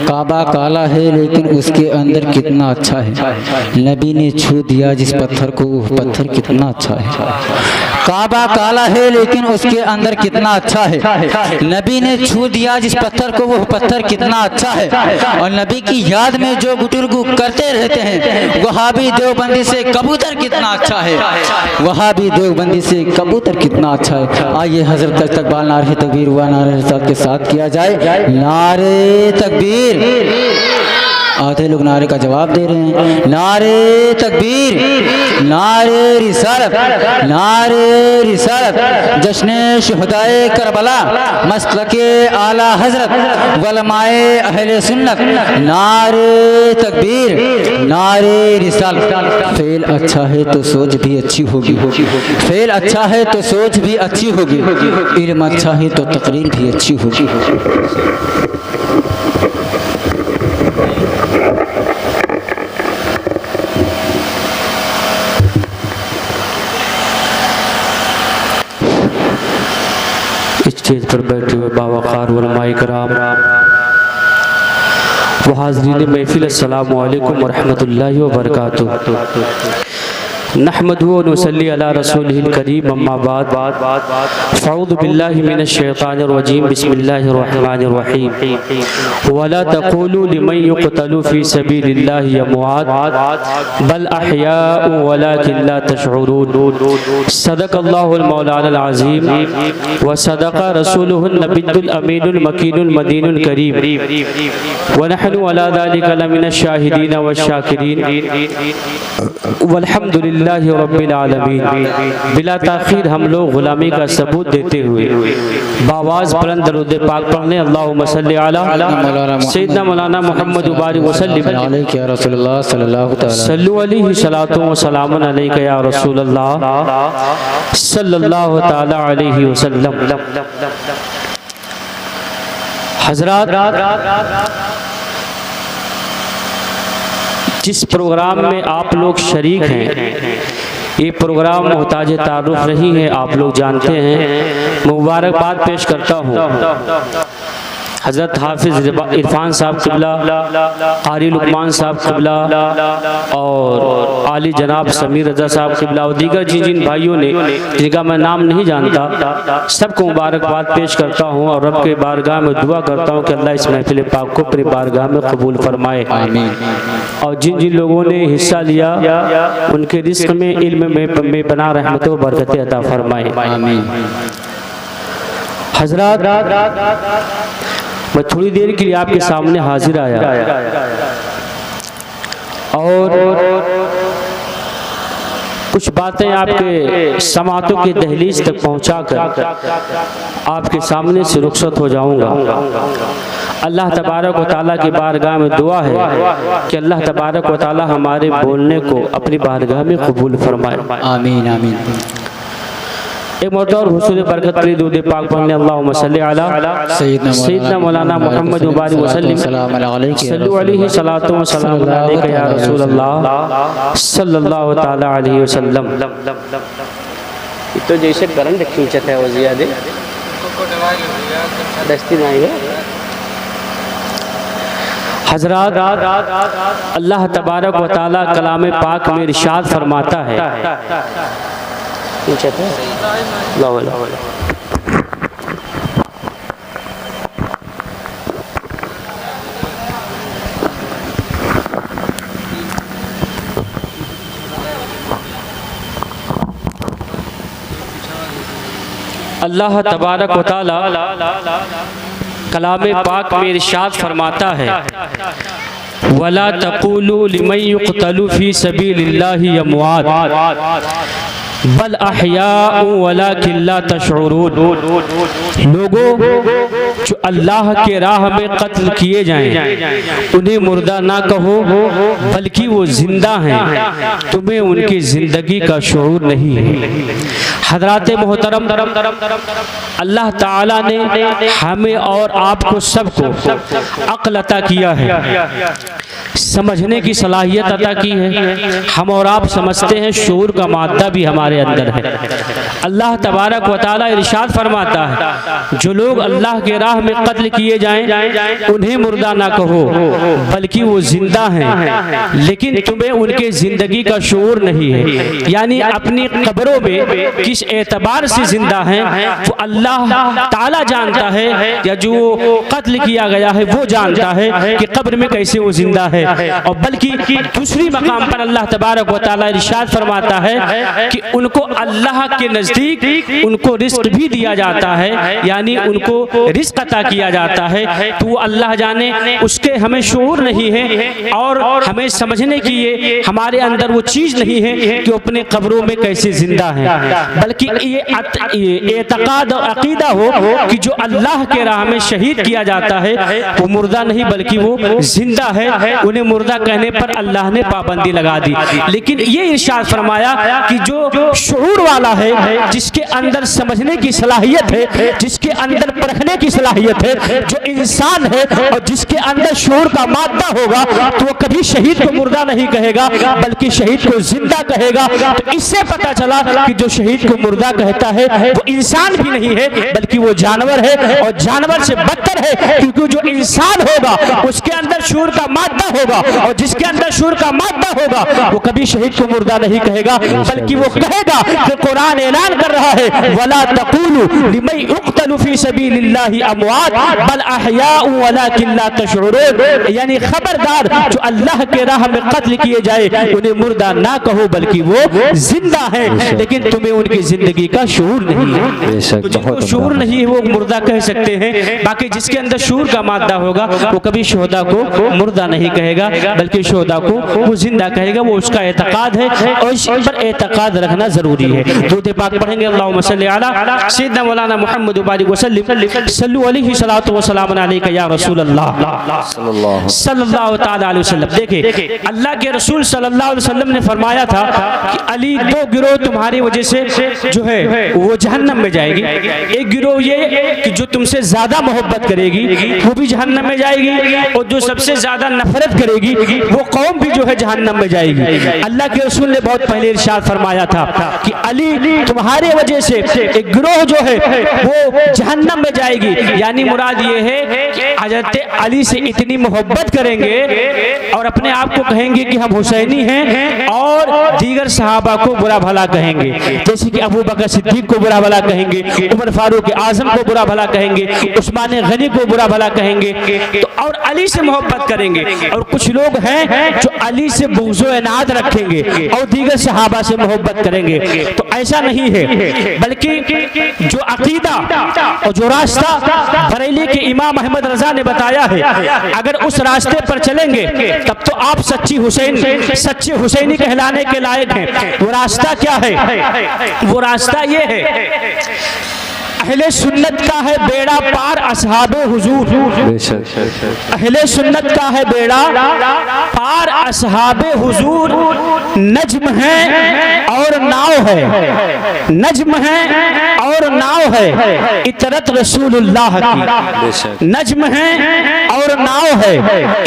काबा काला है लेकिन उसके अंदर कितना अच्छा है। नबी ने छू दिया जिस पत्थर को, वो पत्थर कितना अच्छा है। काबा काला है लेकिन उसके अंदर कितना अच्छा है। नबी ने छू दिया जिस पत्थर को, वो पत्थर कितना अच्छा है। और नबी की याद में जो बुजुर्ग करते रहते हैं, वहाबी देवबंदी से कबूतर कितना अच्छा है। वहाबी देवबंदी से कबूतर कितना अच्छा है। आइए हजरत इस्तकबाल नारे तकबीर हुआ नारे रिसालत के साथ किया जाए। नारे तकबीर। आधे लोग नारे का जवाब दे रहे हैं। नारे तकबीर, नारे रिसालत, नारे रिसालत। जश्न शुहदाए करबला, मसलके आला हजरत, वलमाए अहले सुन्नत। नारे तकबीर, नारे रिसालत। फेल अच्छा है तो सोच भी अच्छी होगी। फेल अच्छा है तो सोच भी अच्छी होगी। इल्म अच्छा है तो तकरीर भी अच्छी होगी। स्टेज पर बैठे हुए बावक़ार उलमाए किराम व हाज़रीन महफ़िल, अस्सलामु अलैकुम व रहमतुल्लाहि व बरकातुहू। नहमदुहु व नुसल्ली अला रसूलिहिल करीम, अम्मा बाद। फ़अऊज़ु बिल्लाहि मिनश शैतानिर रजीम, बिस्मिल्लाहिर रहमानिर रहीम। वला तक़ूलू लिमन युक़तलू फ़ी सबीलिल्लाहि अमवात बल अहयाउ वलाकिन ला तशऊरून। सदक़ल्लाहुल मौलानाल अज़ीम व सदक़ रसूलुहुन नबियुल अमीनुल मकीनुल मदीनुल करीम व नहनु अला ज़ालिका लमिनश शाहिदीन व शाकिरीन वल्हम्दुलिल्लाहि रब्बिल आलमीन। बिला ताख़ीर हम लोग ग़ुलामी का सबूत देते हुए बावाज़ बुलंद दरूद पाक पढ़ने। अल्लाहुम्मा सल्लि अला सय्यिदना मौलाना मुहम्मद बारिक वसल्लम अलैहि या रसूलल्लाह सल्लल्लाहु तआला अलैहि सलातो व सलामुन अलैका या रसूलल्लाह सल्लल्लाहु तआला अलैहि वसल्लम। हज़रात, जिस प्रोग्राम में आप लोग शरीक हैं, ये प्रोग्राम मोहताज तारुफ नहीं है, आप लोग जानते हैं। मुबारकबाद पेश करता हूँ हज़रत हाफिज़ इरफान साहब क़िबला, क़ारी लुक़मान साहब क़िबला और आली जनाब समीर रज़ा साहब क़िबला और दीगर जिन भाइयों ने, जिनका मैं नाम नहीं जानता, सबको मुबारकबाद पेश करता हूँ और रब के बारगाह में दुआ करता हूँ कि अल्लाह इस महफ़िल पाक को अपनी बारगाह में कबूल फरमाए। और जिन जिन लोगों ने हिस्सा लिया उनके रिज़्क़ में, इल्म में बना रहमत व बरकत अता फरमाए। हज़रात, मैं थोड़ी देर के लिए आपके सामने हाजिर आया और कुछ बातें आपके समातों के दहलीज तक पहुंचाकर आपके सामने से रुखसत हो जाऊंगा। अल्लाह तबारक व तआला की बारगाह में दुआ है कि अल्लाह तबारक व तआला हमारे बोलने को अपनी बारगाह में कबूल फरमाए। आमीन आमीन। एक मोटा और हुसूल बरकत के लिए दूध पाक पढ़ने। अल्लाहुम्मा सल्लि अला सय्यिदना मौलाना मुहम्मद बारिक वसल्लम सल्लल्लाहु अलैहि सलातो व सलाम अलैका या रसूलल्लाह सल्लल्लाहु तआला अलैहि वसल्लम। तो जैसे करंट खींचत है वो ज़्यादा दस्ती नहीं है। हज़रात, अल्लाह तबारक व तआला कलाम पाक में इरशाद फरमाता है, अल्लाह तबारक व तआला कलाम पाक में इरशाद फरमाता है, वला तक़ूलू लिमन युक़तलू फ़ी सबीलिल्लाहि अमवात बल अहयाउ वलाकिन ला तशऊरून। लोगों, जो अल्लाह के राह में कत्ल किए जाएं उन्हें मुर्दा ना कहो, बल्कि वो जिंदा हैं, तुम्हें उनकी ज़िंदगी का शऊर नहीं है। हज़रात मोहतरम, अल्लाह ताला ने हमें और आपको सबको अक्ल अता किया है, समझने की सलाहियत अता की है। हम और आप समझते हैं, शऊर का मादा भी हमारे अंदर है। अल्लाह तबारक व तआला इरशाद फरमाता है, जो लोग अल्लाह के राह में कत्ल किए जाएं उन्हें मुर्दा ना कहो बल्कि वो जिंदा हैं, लेकिन तुम्हें उनके जिंदगी का शऊर नहीं है। यानी अपनी कब्रों में किस एतबार से जिंदा हैं वो अल्लाह ताला जानता है, या जो कत्ल किया गया है वो जानता है कि कब्र में कैसे वो जिंदा है। और बल्कि दूसरी मकाम पर अल्लाह तबारक व तआला इरशाद फरमाता है कि उनको अल्लाह के नज़दीक उनको रिस्क भी दिया जाता है, यानी उनको रिस्क अता किया जाता है। तो वो अल्लाह जाने, उसके हमें शऊर नहीं है और हमें समझने की ये हमारे अंदर वो चीज़ नहीं है कि अपने कब्रों में कैसे जिंदा है, बल्कि ये एतकाद और अकीदा हो कि जो अल्लाह के राह में शहीद किया जाता है वो मुर्दा नहीं बल्कि वो जिंदा है। उन्हें मुर्दा कहने पर अल्लाह ने पाबंदी लगा दी। लेकिन ये इरशाद फरमाया कि जो शऊर वाला है, जिसके अंदर समझने की सलाहियत है, जिसके अंदर परखने की सलाहियत है, जो इंसान है और जिसके अंदर शऊर का मादा होगा, तो वो कभी शहीद को मुर्दा नहीं कहेगा बल्कि शहीद को जिंदा कहेगा। तो इससे पता चला कि जो शहीद को मुर्दा कहता है वो इंसान भी नहीं है बल्कि वो जानवर है, और जानवर से बदतर है, क्योंकि जो इंसान होगा उसके अंदर शऊर का मादा होगा, और जिसके अंदर शऊर का मादा होगा वो कभी शहीद को मुर्दा नहीं कहेगा बल्कि वो कहेगा कि कुरान ऐलान कर रहा है, वला तक़ूलू लिमन युक़तलु फी सबीलिल्लाहि अमवात बल अहयाउ वलाकिन ला तशऊरून। यानी खबरदार, जो अल्लाह के राह में कत्ल किए जाए उन्हें मुर्दा ना कहो बल्कि वो जिंदा है, लेकिन तुम्हें उनकी जिंदगी का शऊर नहीं है। तो जिनको शऊर नहीं है वो मुर्दा कह सकते हैं, बाकी जिसके अंदर शऊर का मादा होगा वो कभी शोहदा को मुर्दा नहीं कहेगा बल्कि शोहदा को वो जिंदा कहेगा। वो उसका एतकाद है और इस पर एतकाद रखना जरूरी है। दुरूद पाक पढ़ेंगे, अल्लाहुम्मा सल्लि अला सय्यिदना मौलाना मुहम्मद व बारिक वसल्लिम सल्लु अलैहि सलातु व सलाम अलैका या रसूल अल्लाह सल्लल्लाहु तआला अलैहि वसल्लम। देखिए, अल्लाह के रसूल सल्लल्लाहु अलैहि वसल्लम ने फरमाया था कि अली, दो गिरोह तुम्हारी वजह से जो है वो जहन्नम में जाएगी। एक गिरोह ये कि जो तुमसे ज्यादा मोहब्बत करेगी वो भी जहन्नम में जाएगी, और जो सबसे ज्यादा नफरत करेगी वो कौम भी जो है जहन्नम में जाएगी। अल्लाह के रसूल ने बहुत पहले इरशाद फरमाया था कि अली, तुम्हारे वजह से एक गिरोह जो है वो जहन्नम में जाएगी। यानी मुराद ये है कि हजरत अली से इतनी मोहब्बत करेंगे और अपने आप को कहेंगे कि हम हुसैनी हैं, और दीगर सहाबा को बुरा भला कहेंगे, जैसे कि अबू बकर सिद्दीक को बुरा भला कहेंगे, उमर फारूक आजम को बुरा भला कहेंगे, उस्मान गनी को बुरा भला कहेंगे, तो और अली से मोहब्बत करेंगे। और कुछ लोग हैं जो अली से बुग़्ज़-ओ इनाद रखेंगे और दीगर सहाबा से मोहब्बत करेंगे। तो ऐसा नहीं है, बल्कि जो अकीदा और जो रास्ता बरेली के इमाम अहमद रजा ने बताया है, अगर उस रास्ते पर चलेंगे तब तो आप सच्चे हुसैनी कहलाने के लायक हैं। वो रास्ता क्या है? वो रास्ता ये है, अहले सुन्नत का है बेड़ा पार असहाबे हुजूर, अहले सुन्नत का है बेड़ा पार असहाबे हुजूर, नज्म है और नाव है, नज्म है और नाव है इतरत रसूलुल्लाह की, नज्म है और नाव है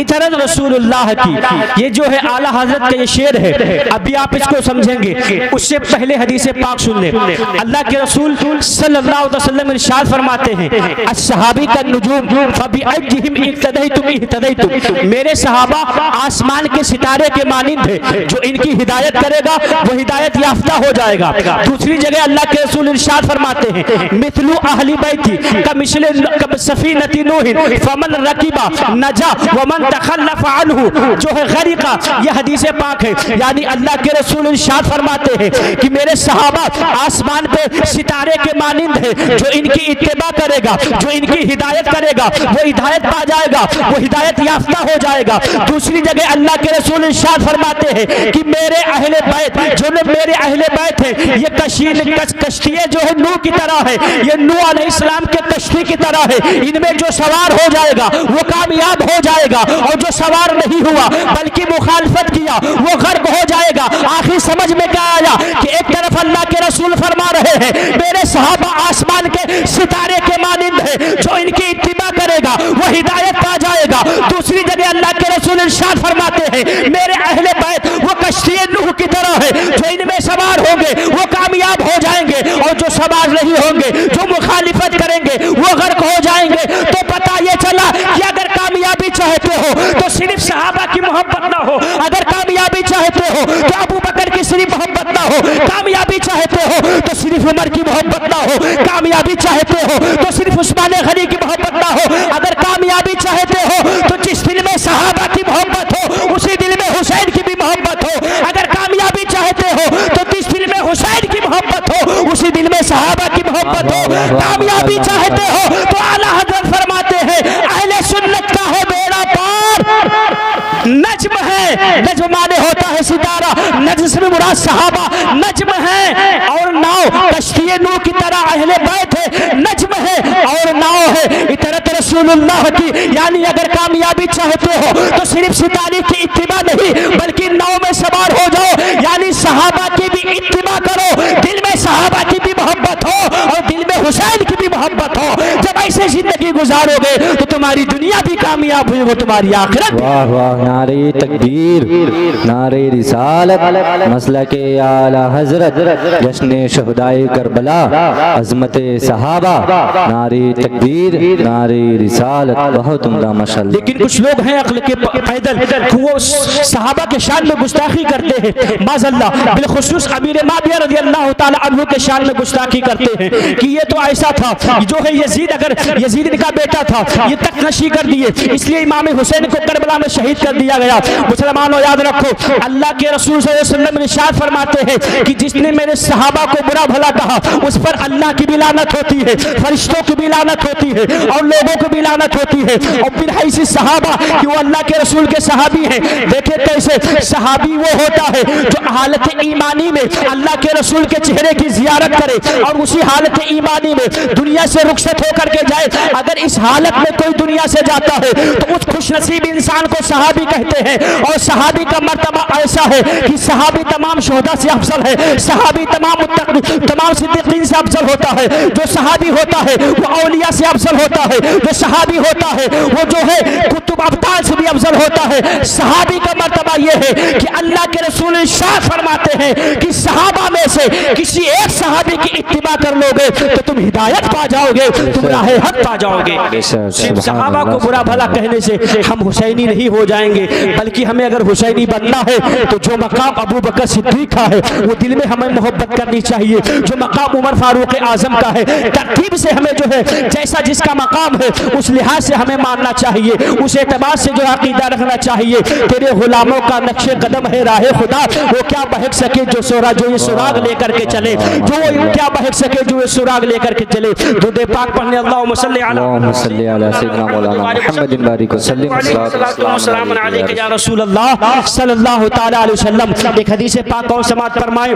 इतरत रसूलुल्लाह की। ये जो है आला हजरत का ये शेर है, अभी आप इसको समझेंगे। उससे पहले हदीस पाक सुन ले। अल्लाह के रसूल सल्लल्लाहु अलैहि वसल्लम इरशाद फरमाते हैं, अस्सहाबी का नुजूम फबिअय्यिहिम इक्तदैतुम इहतदैतुम। मेरे सहाबा आसमान के सितारे के मानिंद है, जो इनकी हिदायत करेगा वो हिदायत याफ्ता हो जाएगा। दूसरी जगह अल्लाह के रसूल इरशाद फरमाते हैं, मिथलु अहली बैती कमिसले सफीनती नूह फमन रकीबा नजा वमन तखल्लफ अन्हु, जो है गरीका। यह हदीस पाक है। यानी अल्लाह के रसूल इरशाद फरमाते हैं कि मेरे सहाबा आसमान पे सितारे के मानिंद है, जो इनकी इत्तिबा करेगा, जो इनकी हिदायत करेगा वो हिदायत पा जाएगा, वो हिदायत याफ्ता हो जाएगा। दूसरी जगह अल्लाह के रसूल इरशाद फरमाते हैं कि मेरे अहले बैत, जो मेरे अहले बैत है, ये कश्तियाँ जो है नूह की तरह है, ये नूह अलैहिस्सलाम के कश्ती की तरह है। इनमें जो सवार हो जाएगा वो कामयाब हो जाएगा, और जो सवार नहीं हुआ बल्कि मुखालफत किया वो गर्क हो जाएगा। आखिर समझ में क्या आया कि एक तरफ अल्लाह के रसूल फरमा रहे हैं मेरे सहाबा आसमान के सितारे के मानिंद है, जो इनकी इत्तिबा करेगा वो हिदायत पा जाएगा। दूसरी जगह अल्लाह के रसूल इरशाद फरमाते हैं मेरे अहले बैत वो कश्ती नूह की तरह है, जो इनमें सवार होंगे वो कामयाब हो जाएंगे और जो सवार नहीं होंगे, जो मुखालिफत करेंगे, वो गर्क हो जाएंगे। तो पता ये चला कि अगर कामयाबी चाहते हो तो सिर्फ सहाबा की मोहब्बत ना हो, अगर कामयाबी चाहते हो तो अबू बकर की सिर्फ मोहब्बत ना हो, कामयाबी चाहते हो तो सिर्फ उमर की मोहब्बत ना हो, कामयाबी चाहते हो तो सिर्फ उस्मान गनी की मोहब्बत ना हो, अगर कामयाबी चाहते हो तो जिस दिल में सहाबा की मोहब्बत हो उसी दिल में हुसैन की भी मोहब्बत हो, अगर कामयाबी चाहते हो तो जिस दिल में हुसैन की मोहब्बत हो उसी दिल में सहाबा की मोहब्बत हो। कामयाबी चाहते हो तो आला हज़रत फरमाते हैं अहले सुन्नत का है बेड़ा पार। नज्म है, नज्म माने होता है सितारा, नज्म से मुराद सहाबा नज्म है और नाव कश्ती नूह की तरह अहले बैत है, नज्म है और नाव है इतरत रसूलुल्लाह की। यानी अगर कामयाबी चाहते हो तो सिर्फ सितारे की इत्तिबा नहीं बल्कि नाव में सवार हो जाओ, यानी सहाबा की भी इत्तिबा करो, दिल में सहाबा की भी मोहब्बत हो और दिल में हुसैन की भी मोहब्बत हो। जब ऐसे जिंदगी गुजारोगे तो तुम्हारी दुनिया भी कामयाब हुई, वो तुम्हारी आखिरत। वाह वाह, नारे तकबीर, नारे रिसालत, मसलक आला हजरत, जश्न शुहदाए करबला, अजमत सहाबा, नारे तकबीर, नारे रिसालत, बहुत उम्दा माशाअल्लाह। लेकिन कुछ लोग हैं अक्ल के पैदल, वो सहाबा के शान में गुस्ताखी करते हैं, माज़अल्लाह बिलखुसूस अमीर माविया रज़ियल्लाहु ताला अन्हु के शान में गुस्ताखी करते हैं कि ये तो ऐसा था जो है यजीद, अगर यजीद का बेटा था ये तक नशी कर दिए, इसलिए इमाम हुसैन को करबला में शहीद कर दिया गया। मुसलमानों याद रखो, अल्लाह के रसूल सल्लल्लाहु अलैहि वसल्लम इरशाद फरमाते हैं कि जिसने मेरे सहाबा को बुरा भला कहा उस पर अल्लाह की भी लानत होती है, फरिश्तों की भी लानत होती है और लोगों की भी लानत होती है। और फिर ऐसी सहाबा कि वो अल्लाह के रसूल के सहाबी हैं। देखे कैसे सहाबी वो होता है जो हालत ईमानी में अल्लाह के रसूल के चेहरे की जियारत करे और उसी हालत ईमानी में दुनिया से रुखसत होकर के जाए। अगर इस हालत में कोई दुनिया से जाता है तो उस खुशनसीब इंसान को सहाबी कहते हैं। और सहाबी का मर्तबा ऐसा है कि सहाबी तमाम शोहदा से अफजल है, सहाबी तमाम सिद्दीकीन से अफजल होता है, जो सहाबी होता है वो औलिया से अफजल होता है, जो सहाबी होता है वो जो है कुतुब अब्ताल से भी अफजल होता है। सहाबी का मर्तबा ये है कि अल्लाह के रसूल इरशाद फरमाते हैं कि सहाबा में से किसी एक सहाबी की इत्तिबा कर लोगे तो तुम हिदायत पा जाओगे, तुम राहे हक पा जाओगे। सिर्फ सहाबा को बुरा भला कहने से हम हुसैनी नहीं हो जाएंगे, बल्कि हमें अगर हुसैनी बनना है तो जो मकाम अबू बकर सिद्दीक का है वो दिल में हमें मोहब्बत करनी चाहिए, जो मकाम उमर फारूक आजम का है तरतीब से हमें जो है जैसा जिसका मकाम है उस लिहाज से हमें मानना चाहिए, उस एतबार से जो अकीदा रखना चाहिए। तेरे गुलामों का नक्शे कदम है राह खुदा, वो क्या बहक सके जो ये सुराग लेकर के चले, जो वो क्या बहक सके जो ये सुराग लेकर के चले। दुरूद पाक पढ़ने अल्लाहुम्मा सल्ली अला सय्यिदना मौलाना मुहम्मदिन बारिक वसल्लम अलैहि या रसूल अल्लाह सल्लल्लाहु तआला अलैहि वसल्लम। एक हदीस पाक और समात फरमाए,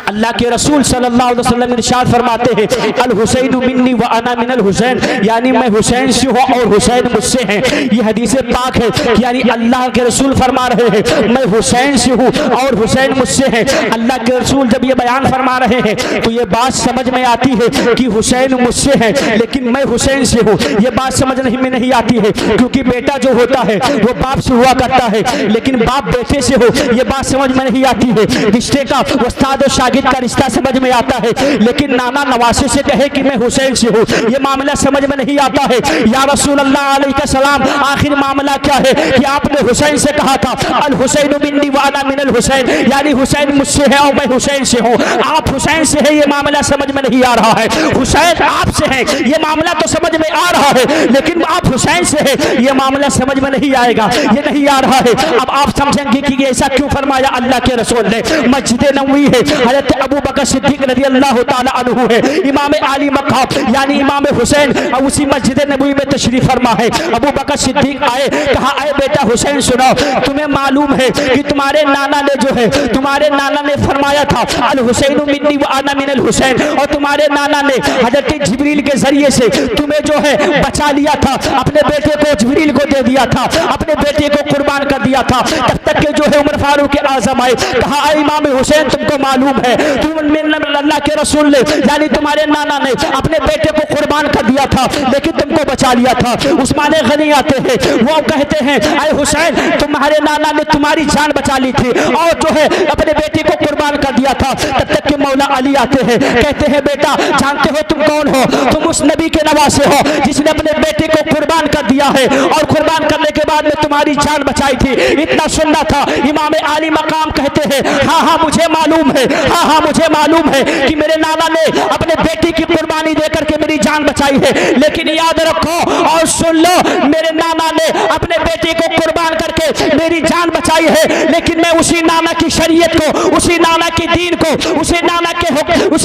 अल्लाह के रसूल सल्लल्लाहु अलैहि वसल्लम इरशाद फरमाते हैं अल हुसैन मिन्नी व अना मिनल हुसैन, यानी मैं हुसैन से हूँ और हुसैन मुझसे हैं। ये हदीस पाक है, यानी अल्लाह के रसूल फरमा रहे हैं मैं हुसैन से हूँ और हुसैन मुझसे हैं। अल्लाह के रसूल जब ये बयान फरमा रहे हैं तो ये बात समझ में आती है कि हुसैन मुझसे है लेकिन मैं हुसैन से हूँ, ये बात समझ में नहीं आती है, क्योंकि बेटा जो होता है वो बाप से हुआ करता है लेकिन बाप बेटे से हो ये बात समझ में नहीं आती है। रिश्ते का उस्ताद और शागिर्द का रिश्ता समझ में आता है, लेकिन नाना नवासे से कहे कि मैं हुसैन से हूँ ये मामला समझ में नहीं आता है। या रसूल अल्लाह अलैहि सलाम, आखिर मामला क्या है कि आपने हुसैन से कहा था अल हुसैन मिन्नी व अना मिनल हुसैन, यानी हुसैन मुझसे है और मैं हुसैन से हूँ। आप हुसैन से है ये मामला समझ में नहीं आ रहा है, हुसैन आपसे है ये मामला तो समझ में आ रहा है, लेकिन आप हुसैन से है ये मामला समझ में नहीं आएगा, ये नहीं आ रहा है। अब आप समझेंगे कि ऐसा क्यों फरमाया अल्लाह के रसूल ने। मस्जिद नबवी है, हज़रत अबू बकर सिद्दीक रज़ियल्लाहु ताला अन्हु है, इमाम आली मक़ाम यानी इमाम हुसैन और उसी मस्जिद नबवी में तशरीफ फरमा है। अबू बकर सिद्दीक आए, कहा आए बेटा हुसैन सुनो, तुम्हें मालूम है कि तुम्हारे नाना ने जो है तुम्हारे नाना ने फरमाया था अल हुसैन मिन्नी व अना मिनल हुसैन, और तुम्हारे नाना ने हज़रत जिब्रील के जरिए से तुम्हें जो है बचा लिया था, अपने बेटे को जिब्रील को दे दिया था, अपने बेटे को कुर्बान कर दिया था। तब तक के जो है उमर फारूक आजम आए, कहा इमाम हुसैन तुमको मालूम है तुम अल्लाह के रसूल ने यानी तुम्हारे नाना ने अपने बेटे को कुर्बान कर दिया था लेकिन तुमको बचा लिया था। उस्मान गनी आते हैं, वो कहते हैं अरे हुसैन तुम्हारे नाना ने तुम्हारी जान बचा ली थी और जो है अपने बेटे को कुर्बान कर दिया था। तब तक के मौला अली आते हैं, कहते हैं बेटा जानते हो तुम कौन हो? तुम उस नबी के नवासे हो जिसने अपने बेटे को कुर्बान कर दिया है और कुर्बान करने के बाद में तुम्हारी जान बचाई थी। इतना सुनना था। इमाम आली मकाम कहते हैं हाँ मुझे मालूम है, हाँ मुझे मालूम है कि मेरे नाना ने अपने बेटे की कुर्बानी देकर के मेरी जान बचाई है, लेकिन याद रखो और सुन लो मेरे नाना ने अपने बेटे को कुर्बान करके मेरी जान बचाई है, लेकिन मैं उसी नाना की शरीयत को, उसी नाना के दीन को, उसी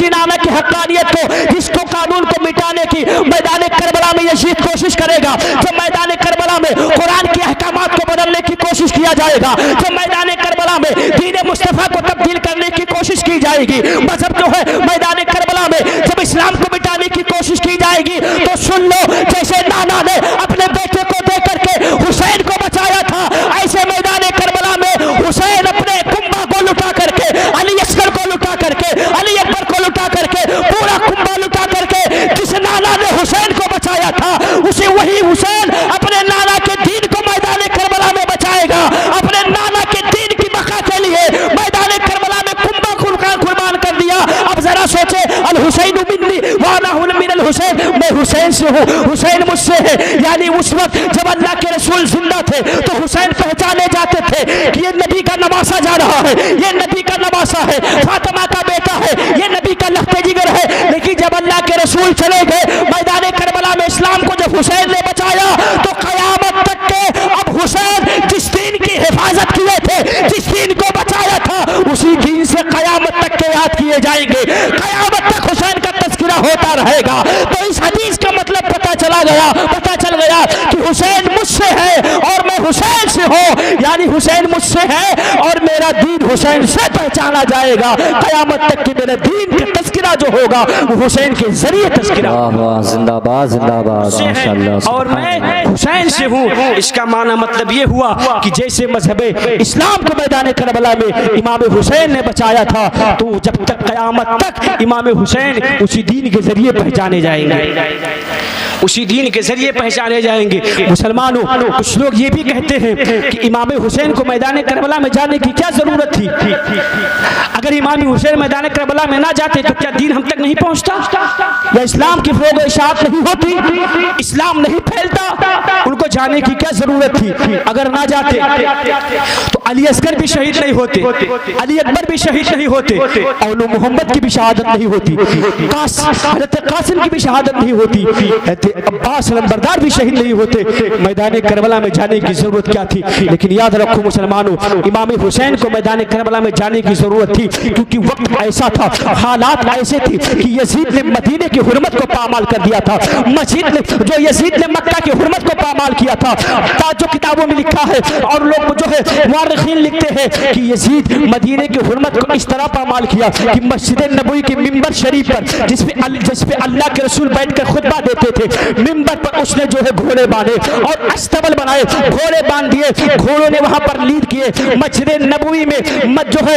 नाना की हक्कानियत को, जिसको कानून को मिटाने की मैदान करबला में यजीद कोशिश करेगा, जब मैदान करबला में कुरान के अहकामात को बदलने की कोशिश किया जाएगा, जब मैदान करबला में दीन मुस्तफा को तब्दील करने की कोशिश की जाएगी, मजहब जो है मैदान करबला में जब इस्लाम को मिटाने की कोशिश की जाएगी, तो सुन लो जैसे नाना ने अपने बेटे को देकर के हुसैन को बचाया था, ऐसे मैदान करबला में हुसैन अपने कुंभा को लुटा करके, अली अस्कर को लुटा करके, अली अकबर को लुटा करके, पूरा कुंभा लुटा करके जिस नाना ने हुसैन को बचाया था, उसे वही हुसैन अपने नाना के दीन को मैदान करबला में बचाएगा। अपने नाना के दीन की बका के लिए मैदान करबला में कुंभा कुर्बान कर दिया। अब जरा सोचे अल हुसैन मिन्नी व अना मिनल हुसैन, मैं हुसैन से हूँ, हुसैन मुझसे है। यानी उस वक्त जब अल्लाह के रसूल जिंदा थे तो हुसैन पहचाने जाते थे कि ये नबी का नवासा जा रहा है, ये नबी का नवासा है, फातिमा का बेटा है, ये नबी का लख्ते जिगर है। लेकिन जब अल्लाह के रसूल चले गए मैदान करबला में, इस्लाम को जब हुसैन ने बचाया तो कयामत तक के अब हुसैन जिस दीन की हिफाजत किए थे, जिस दीन को बचाया था, उसी दीन से कयामत तक के याद किए जाएंगे, कयामत तक हुसैन का तज़किरा होता रहेगा। तो इस हदीस का मतलब पता चल गया कि हुसैन मुझसे है और मैं हुसैन से हूँ, यानी हुसैन मुझसे है और मेरा दीन हुसैन से पहचाना जाएगा। कयामत तक के मेरे दीन का तज़किरा जो होगा वो हुसैन के जरिए तज़किरा, जिंदाबाद जिंदाबाद माशाअल्लाह, और मैं हुसैन से हूँ। इसका माना मतलब ये हुआ कि जैसे मजहब इस्लाम को मैदान करबला में इमाम हुसैन ने बचाया था, तो जब तक कयामत तक इमाम हुसैन उसी दीन के जरिए पहचाने जाएंगे, उसी दीन के जरिए पहचाने जाएंगे। मुसलमानों, कुछ लोग ये भी कहते हैं कि इमाम हुसैन को मैदान करबला में जाने की क्या जरूरत थी? अगर इमाम हुसैन मैदान करबला में ना जाते तो क्या दीन हम तक नहीं पहुंचता, या इस्लाम की फरोग इशाअत नहीं होती, इस्लाम नहीं फैलता? उनको जाने की क्या जरूरत थी? अगर ना जाते तो अली अस्कर भी शहीद नहीं होते, अली अकबर भी शहीद नहीं होते, और मोहम्मद की भी शहादत नहीं होती, हज़रत कासिम की भी शहादत नहीं होती, अब्बास लंबरदार भी शहीद नहीं होते। मैदान करबला में जाने की जरूरत क्या थी? लेकिन याद रखो मुसलमानों, इमाम हुसैन को मैदान करबला में जाने की जरूरत थी, क्योंकि वक्त ऐसा था, हालात ऐसे थे कि यजीद ने मदीने की हुर्मत को पामाल कर दिया था। जो यजीद ने मक्का की हुर्मत को पामाल किया था, जो किताबों में लिखा है और लोग जो है मुअर्रिखीन लिखते हैं कि यजीद मदीने की हुर्मत को इस तरह पामाल किया कि मस्जिद नबवी के मिंबर शरीफ पर जिस पे अल्लाह के रसूल बैठकर खुतबा देते थे, मिंबर पर उसने जो है घोड़े बांधे और अस्तबल बनाए, घोड़े बांध दिए, घोड़ों ने वहां पर लीड किए। मस्जिद नबवी में जो है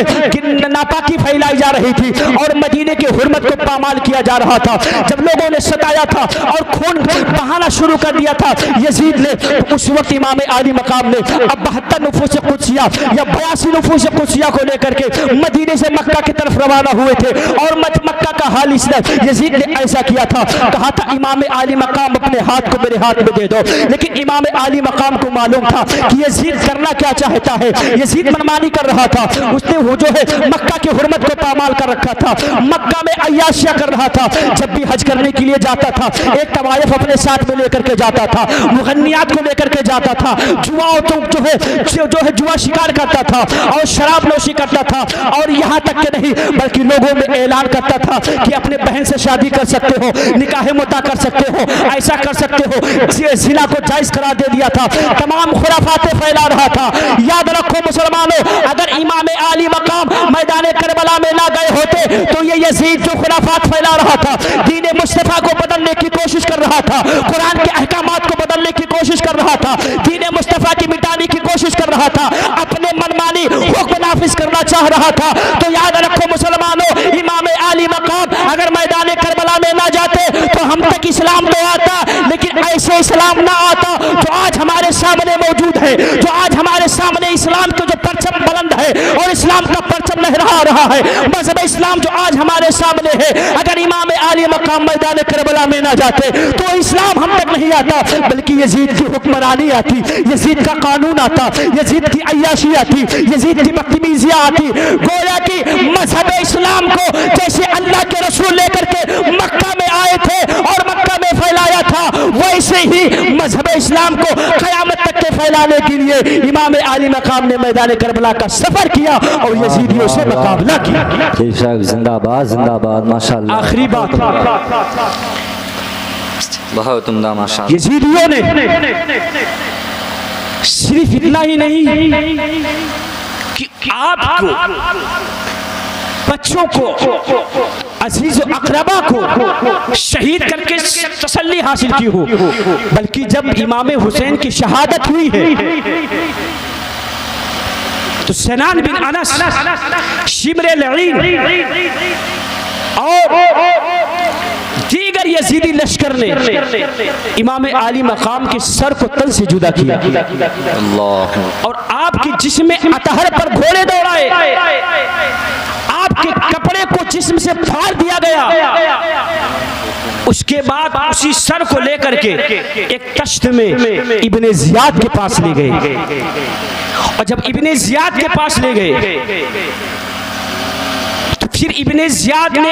नापाकी फैलाई जा रही थी और मदीने की हुर्मत को पामाल किया जा रहा था। जब लोगों ने सताया था और खून बहाना शुरू कर दिया था यजीद ने, तो उस वक्त इमाम आली मकाम ने अब 72 नफूस कुदसिया या 82 नफूस कुदसिया को लेकर के मदीने से मक्का की तरफ रवाना हुए थे। और मक्का का हाल इसने यजीद ने ऐसा किया था, कहा था इमाम आली मकाम अपने हाथ को मेरे हाथ में दे दो, लेकिन इमाम आली मकाम को मालूम था कि यजीद करना क्या चाहता है। यजीद मनमानी कर रहा था, उसने वो जो है मक्का की हुर्मत को पामाल कर रखा था, मक्का में अय्याशिया कर रहा था। जब भी हज करने के लिए जाता था एक तवायफ अपने साथ में लेकर के जाता था, मुगन्नियात को लेकर के जाता था, जुआ तो जो है जुआ शिकार करता था और शराब नोशी करता था, और यहाँ तक के नहीं बल्कि लोगों में ऐलान करता था कि अपने बहन से शादी कर सकते हो, निकाह मुता कर सकते हो, ऐसा कर सकते हो, जिना को जायज करा दे दिया था, तमाम खुराफातें फैला रहा था। याद रखो मुसलमानों, अगर इमाम आली मकाम मैदान करबला में ना गए होते तो ये यजीद जो खुराफात फैला रहा था, दीन मुस्तफा को बदलने की कोशिश कर रहा था, कुरान के अहकामात को बदलने की कोशिश कर रहा था, दीन मुस्तफा की मिटाने की कोशिश कर रहा था, अपने मनमानी हुक्म नाफिज करना चाह रहा था। तो याद रखो मुसलमानों, इमाम आली मकाम अगर मैदान करबला में ना जाते तो हम तक इस्लाम तो आता, लेकिन ऐसे इस्लाम ना आता जो आज हमारे सामने मौजूद है, जो आज हमारे सामने इस्लाम का जो परचम बुलंद है और इस्लाम का परचम लहरा रहा है, मजहब इस्लाम जो आज हमारे सामने है। अगर इमाम आली मकाम मैदान करबला में ना जाते तो इस्लाम हम तक नहीं आता, बल्कि यजीद की हुक्मरानी आती, यजीद का कानून आता, यजीद की अय्याशी आती, यजीद की बदतमीजियां आती। गोया कि मजहब इस्लाम को जैसे अल्लाह के रसूल लेकर के मक्का में आए थे और मक्का में फैलाया था, वैसे ही मजहब इस्लाम को क़यामत तक के फैलाने के लिए इमाम आली मकाम ने मैदान करबला का सफर किया और यजीदियों से मुकाबला किया। बेशक, जिंदाबाद जिंदाबाद, माशाल्लाह। आखिरी बात, बहुत उम्दा, माशाल्लाह। यजीदियों ने सिर्फ इतना ही नहीं कि आपको, बच्चों को, अजीज अकरबा को शहीद करके तसल्ली हासिल की हो, बल्कि जब इमाम हुसैन की शहादत हुई है तो सनान बिन अनस, शिमर लईन और दीगर यजीदी लश्कर ने इमाम आली मकाम के सर को तन से जुदा किया अल्लाह। और आपके जिस्म अतहर पर घोड़े दौड़ाए, आपके कपड़े को जिस्म से फाड़ दिया गया। उसके बाद उसी सर को लेकर के एक तश्त में इब्ने जियाद के पास ले गए, और जब इब्ने जियाद के पास ले गए तो फिर इब्ने जियाद ने,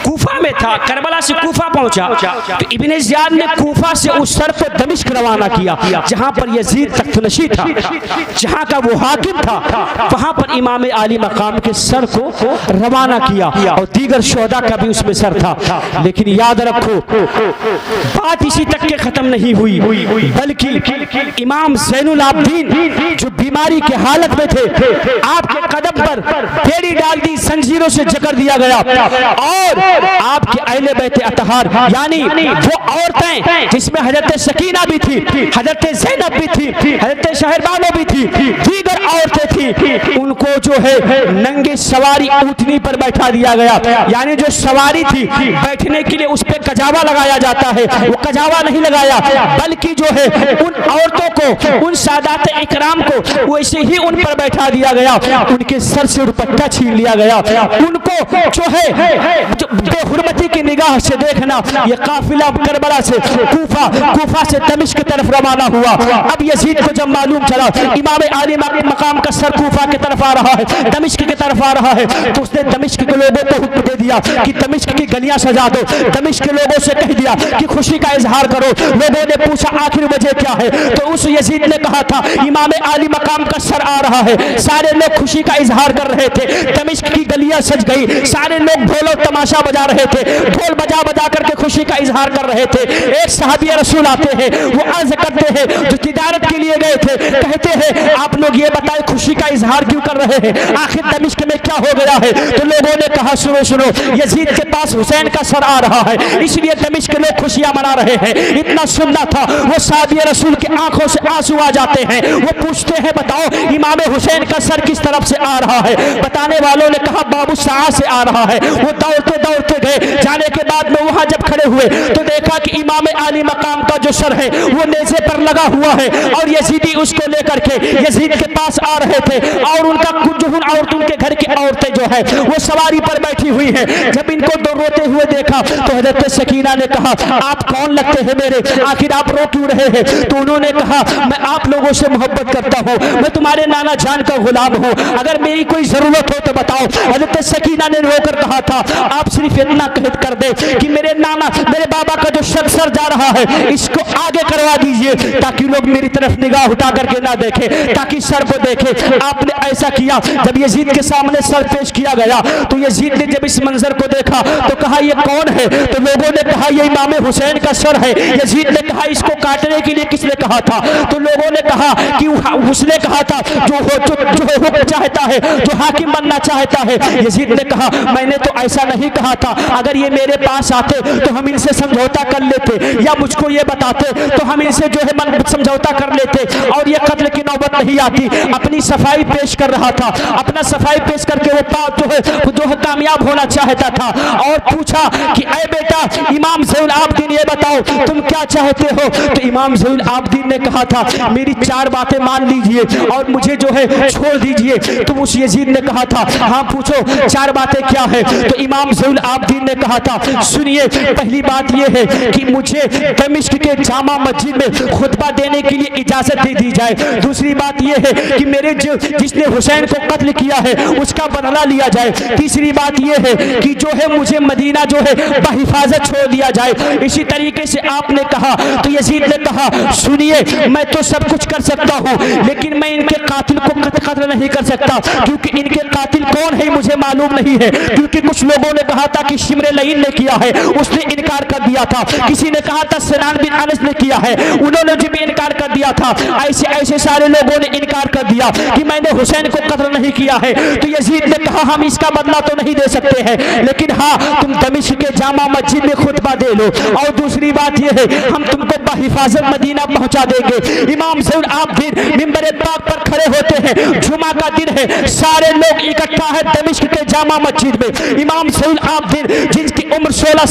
कूफा में था, करबला से कूफा पहुंचा, तो इब्ने जियाद ने कूफा से उस सर को दमिश्क रवाना किया, जहां पर यजीद तख्तनशी था, जहां का वो हाकिम था, वहां पर इमाम आली मकाम के सर को रवाना किया और दीगर शोहदा का भी उसमें सर था। लेकिन याद रखो, बात इसी तक के खत्म नहीं हुई, बल्कि इमाम ज़ैनुल आबिदीन जो बीमारी के हालत में थे, आपके कदम पर बेड़ी डाल दी, जंजीरों से जकड़ दिया गया, और आपके अहले बैते अतहार यानी वो औरतें जिसमें हजरत सकीना भी थी, हजरत ज़ैनब भी थी, हजरत शहरबानो भी थी, दीगर औरतें थी, उनको जो है नंगे सवारी ऊँटनी पर बैठा दिया गया। यानी जो सवारी थी, बैठने के लिए उस पर कजावा लगाया जाता है, वो कजावा नहीं लगाया, बल्कि जो है उन औरतों को, उन सादात इकराम को वैसे ही उन पर बैठा दिया गया, उनके सर से दुपट्टा छीन लिया गया, उनको जो है जो बेहुरमती की निगाह से देखना। ये काफिला करबला से कूफा, कूफा से दमिश्क की तरफ रवाना हुआ। अब यजीद को जब मालूम चला इमाम आली मकाम का सर कूफा की तरफ आ रहा है, दमिश्क की तरफ आ रहा है, तो उसने दमिश्क के लोगों को हुक्म दे दिया कि दमिश्क की गलियां सजा दो। दमिश्क के लोगों से कह दिया कि खुशी का इजहार करो। लोगों ने पूछा आखिर वजह क्या है, तो उस यजीद ने कहा था इमाम आली मकाम का सर आ रहा है। सारे लोग खुशी का इजहार कर रहे थे, दमिश्क की गलियां सज गई, सारे लोग ढोल और तमाशा बजा रहे थे, ढोल बजा बजा करके खुशी का इजहार कर रहे थे। एक सहाबी रसूल आते हैं, वो अर्ज करते हैं, जो तिजारत के लिए गए थे, कहते हैं आप लोग ये बताएं खुशी का इजहार क्यों कर रहे हैं, आखिर दमिश्क में क्या हो गया है। तो लोगों ने कहा सुनो सुनो, यजीद के पास हुसैन का सर आ रहा है, इसलिए दमिश्क के लोग खुशियां मना रहे हैं। इतना सुनना था, वो सहाबी रसूल की आंखों से आंसू आ जाते हैं। वो पूछते हैं बताओ इमाम हुसैन का सर किस तरफ से आ रहा है। बताने वालों ने कहा बाबू साह से आ रहा है। वो दौड़ते दौड़ते गए, जाने के बाद में वहां जब खड़े हुए तो देखा कि इमाम आली मकाम का जो सर है वो नेज़े पर लगा हुआ है, और यजीदी उसको लेकर के यजीद के पास आ रहे थे, और उनका कुछ औरत, उनके घर की औरतें जो है वो सवारी पर बैठी हुई है। जब इनको दो रोते हुए देखा तो हजरत सकीना ने कहा आप कौन लगते हैं मेरे, आखिर आप रो क्यों रहे हैं। तो उन्होंने कहा मैं आप लोगों से मोहब्बत करता हूँ, मैं तुम्हारे नाना जान का गुलाम हूँ, अगर मेरी कोई जरूरत हो तो बताओ। हजरत सकीना ने रोकर कहा था आप सिर्फ इतना कर दे कि मेरे नाना, मेरे बाबा का जो सर जा रहा है इसको आगे करवा दीजिए, ताकि लोग मेरी तरफ निगाह उठा करके ना देखे, ताकि सर को देखे। आपने ऐसा किया। जब यजीद के सामने सर पेश किया गया तो यजीद ने जब इस मंजर को देखा तो कहा ये कौन है। तो लोगों ने कहा ये इमाम हुसैन का सर है। यजीद ने कहा इसको काटने के लिए किसने कहा था। तो लोगों ने कहा कि उसने कहा था जो हुक्म चाहता है, जो हाकिम बनना चाहता है। यजीद ने कहा मैंने तो ऐसा नहीं कहा था, अगर ये मेरे पास आते तो हम इनसे समझौता कर लेते, या मुझको ये बताते तो हम इनसे जो है मन समझौता कर लेते और ये कत्ल की नौबत नहीं आती। अपनी सफाई पेश कर रहा था, अपना सफाई पेश करके वो जो है कामयाब होना चाहता था। और पूछा कि ऐ बेटा इमाम ज़ैनुल आबिदीन ये बताओ तुम क्या चाहते हो? तो इमाम ज़ैनुल आबिदीन ने कहा था मेरी 4 बातें मान लीजिए और मुझे जो है छोड़ दीजिए। तो उस यजीद ने कहा था हाँ पूछो 4 बातें क्या है? तो इमाम ज़ैनुल आबिदीन ने कहा था सुनिए, पहली बात यह है कि मुझे दमिश्क के जामा मस्जिद में खुतबा देने के लिए इजाजत दे दी जाए। दूसरी बात यह है कि मेरे जिसने हुसैन को कत्ल किया है उसका बदला लिया जाए। तीसरी बात यह है कि जो है मुझे मदीना जो है बहिफाजत छोड़ दिया जाए। इसी तरीके से आपने कहा। तो यजीद ने कहा सुनिए, मैं तो सब कुछ कर सकता हूँ लेकिन मैं इनके कातिल को कत्ल नहीं कर सकता, क्योंकि इनके कातिल कौन है मुझे मालूम नहीं है। क्योंकि कुछ लोगों ने कहा था कि शिमर लईन ने किया है, उसने इनकार कर दिया था। किसी ने कहा था सिनान बिन अनस ने किया है, उन्होंने भी इनकार कर दिया था। ऐसे ऐसे सारे लोगों ने इनकार कर दिया कि मैंने हुसैन को कत्ल नहीं किया है। तो यजीद ने कहा हम इसका बदला तो नहीं दे सकते हैं, लेकिन हाँ तुम दमिश्क के जामा मस्जिद में खुतबा दे लो, और दूसरी बात यह है हम तुमको बहिफाजत मदीना पहुंचा देंगे। इमाम ज़ैनुल आबिदीन मिंबर पाक पर खड़े होते हैं, जुमा का दिन है, सारे लोग इकट्ठा है दमिश्क के जामा मस्जिद में। इमाम ज़ैनुल आबिदीन जिनकी उम्र 16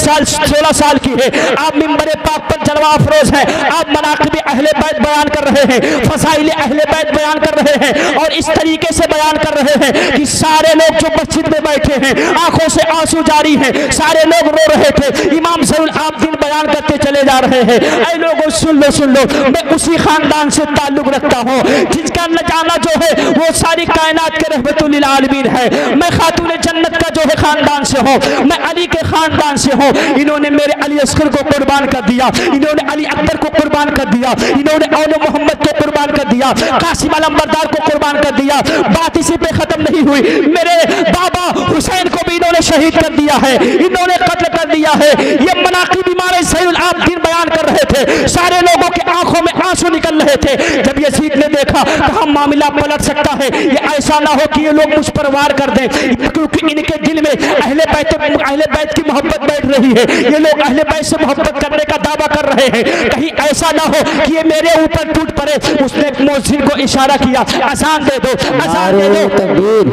साल की है, आप मिंबर पाक पर जलवा अफरोज है, आप मनाक़िब अहले बैत बयान कर रहे हैं, फसाइल अहले बैत बयान कर रहे हैं, और इस तरीके से बयान कर रहे हैं कि सारे लोग जो मस्जिद में बैठे हैं आंखों से आंसू जारी है, सारे लोग रो रहे थे। इमाम ज़ैनुल आबिदीन बयान करते चले जा रहे हैं ऐ लोगों सुन लो, मैं उसी खानदान से ताल्लुक रखता हूँ जिसका न जाना जो है वो सारी कायनात के रहमतुल लिल आलमीन है। मैं खातून जन्नत का जो है खानदान से हूँ, मैं अली के खानदान से हूँ। इन्होंने मेरे अली अस्कर को कुर्बान कर दिया, इन्होंने अली अकबर को कुर्बान कर दिया, इन्होंने औल मोहम्मद को कुर्बान कर दिया, कासिम अलंबरदार को कुर्बान कर दिया। बात इसी पे खत्म नहीं हुई, मेरे बाबा हुसैन को भी इन्होंने शहीद कर दिया है, इन्होंने कत्ल कर दिया है। ये मनाक़िब इमाम ज़ैनुल आबिदीन बयान कर रहे थे, सारे लोगों के आंखों में आंसू निकल रहे थे। जब यजीद ने देखा कहा मामला पलट सकता है, ये ऐसा ना हो कि ये लोग मुझ पर वार कर दें, क्योंकि इनके दिल में अहले बैत की मोहब्बत बैठ रही है, ये लोग अहले बैत से मोहब्बत करने का दावा कर रहे हैं, कहीं ऐसा ना हो कि ये मेरे ऊपर टूट पड़े। उसने मुअज्जिन को इशारा किया अज़ान दे दो, अज़ान दे दो। तकबीर,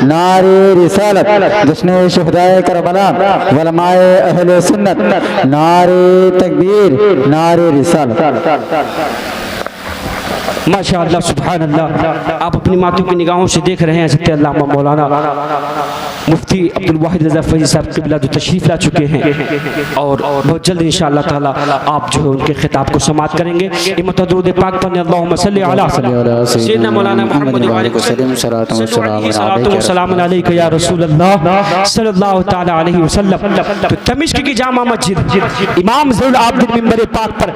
नारे रिसालत, जश्न शुहदाए करबला, उलमाए अहले सुन्नत, नारे तकबीर, नारे रिसालत। माशाअल्लाह सुभान अल्लाह। आप अपनी मातों की निगाहों से देख रहे हैं सत्य अल्लामा मौलाना मुफ्ती अब्दुल वाहिद रज़ा फैज़ी साहब क़िबला जो तशरीफ़ ला चुके हैं, और बहुत जल्द इंशाअल्लाह ताला आप जो है उनके खिताब को समाप्त करेंगे। इमाम दरूद पाक पढ़ने अल्लाहुम्मा सल्लि अला सय्यिदना मौलाना मुहम्मद व अलैहि सलाम अलैका या रसूल अल्लाह सल्लल्लाहु तआला अलैहि वसल्लम। तो दमिश्क की जामा मस्जिद इमाम ज़ैनुल आबिदीन मिंबर पाक पर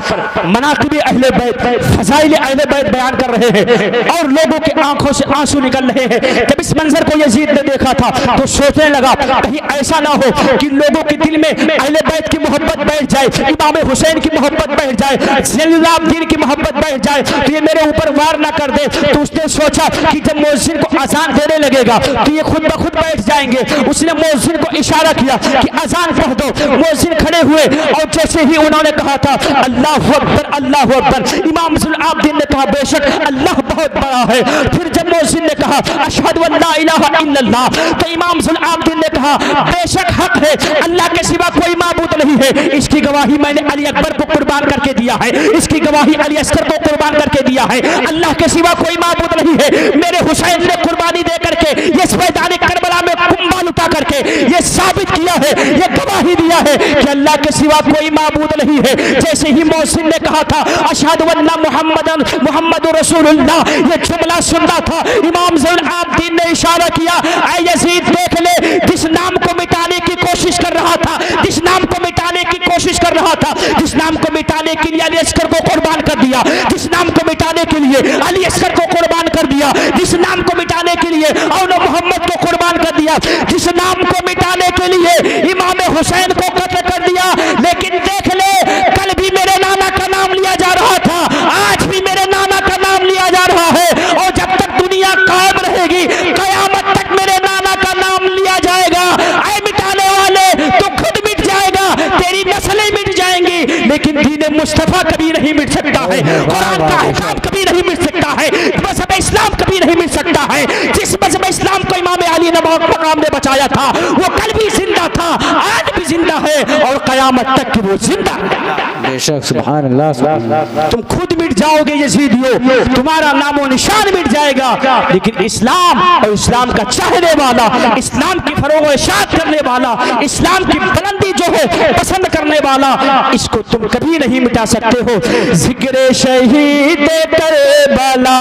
मनाक़िब अहले बैत, फज़ाइल अहले बैत बयान कर रहे हैं और लोगों के आंखों से आंसू निकल रहे हैं। जब इस मंजर को यजीद ने देखा था तो सोचने लगा कहीं ऐसा ना हो कि लोगों के दिल में अहले बैत की मोहब्बत बैठ जाए, इमाम हुसैन की मोहब्बत बैठ जाए, ज़ैनुल आबिदीन की मोहब्बत बैठ जाए, तो ये मेरे ऊपर वार ना कर दे। तो उसने सोचा कि जब मुअज्जिन को अज़ान देने लगेगा तो ये खुद ब खुद बैठ जाएंगे। उसने मुअज्जिन को इशारा किया कि अज़ान पढ़ दो। मुअज्जिन खड़े हुए और जैसे ही उन्होंने कहा था अल्लाहु अकबर अल्लाहु अकबर, इमाम ज़ैनुल आबिदीन ने कहा बेशक अल्लाह बहुत बड़ा है। फिर जब मुअज्जिन ने कहा अशहदु अल्ला इलाहा इल्लल्लाह, तो इमाम ज़ैनुल आबिदीन ने कहा बेशक हक है, अल्लाह के सिवा कोई माबूद नहीं है। इसकी गवाही मैंने अली अकबर को कुर्बान करके दिया है, इसकी गवाही अली अस्कर को कुर्बान करके दिया है। अल्लाह के सिवा कोई माबूद नहीं है। मेरे हुसैन ने कुर्बानी दे करके ये मैदान करबला में कुंभा लुटा करके ये साबित किया है, ये गवाही दिया है कि अल्लाह के सिवा कोई माबूद नहीं है। जैसे ही मुहसिन ने कहा था अशहदु अन्ना मुहम्मद रसूलुल्लाह, ये जुमला सुनना था, इमाम ज़ैनुल आबिदीन ने इशारा किया ऐ यजीद देख ले, जिस नाम को मिटाने की कोशिश कर रहा था, जिस नाम को मिटाने की कोशिश कर रहा था, जिस नाम को मिटाने के लिए अली अस्कर को कुर्बान कर दिया, जिस नाम को मिटाने के लिए अली अस्कर को कुर्बान कर दिया, जिस नाम को मिटाने के लिए औल मोहम्मद को कुर्बान कर दिया, जिस नाम को मिटाने के लिए इमाम हुसैन को कत्ल कर दिया। लेकिन देख ले, कल भी मेरे नाना का नाम लिया जा रहा था, आज भी मेरे नाना का नाम लिया जा रहा है, मजहब इस्लाम कभी नहीं मिट सकता है। जिस मजहब इस्लाम को इमाम अली मकाम ने बचाया था वो कल भी जिंदा था, आज भी जिंदा है और कयामत तक की वो जिंदा है। बेशक सुभान अल्लाह सुभान अल्लाह। तुम खुद मिट जाओगे यजीदियो, तुम्हारा नामो निशान मिट जाएगा, लेकिन इस्लाम और इस्लाम का चाहने वाला, इस्लाम की फरोग इशाअत करने वाला, इस्लाम की बुलंदी जो है पसंद करने वाला, इसको तुम कभी नहीं मिटा सकते हो। जिक्र शहीद करबला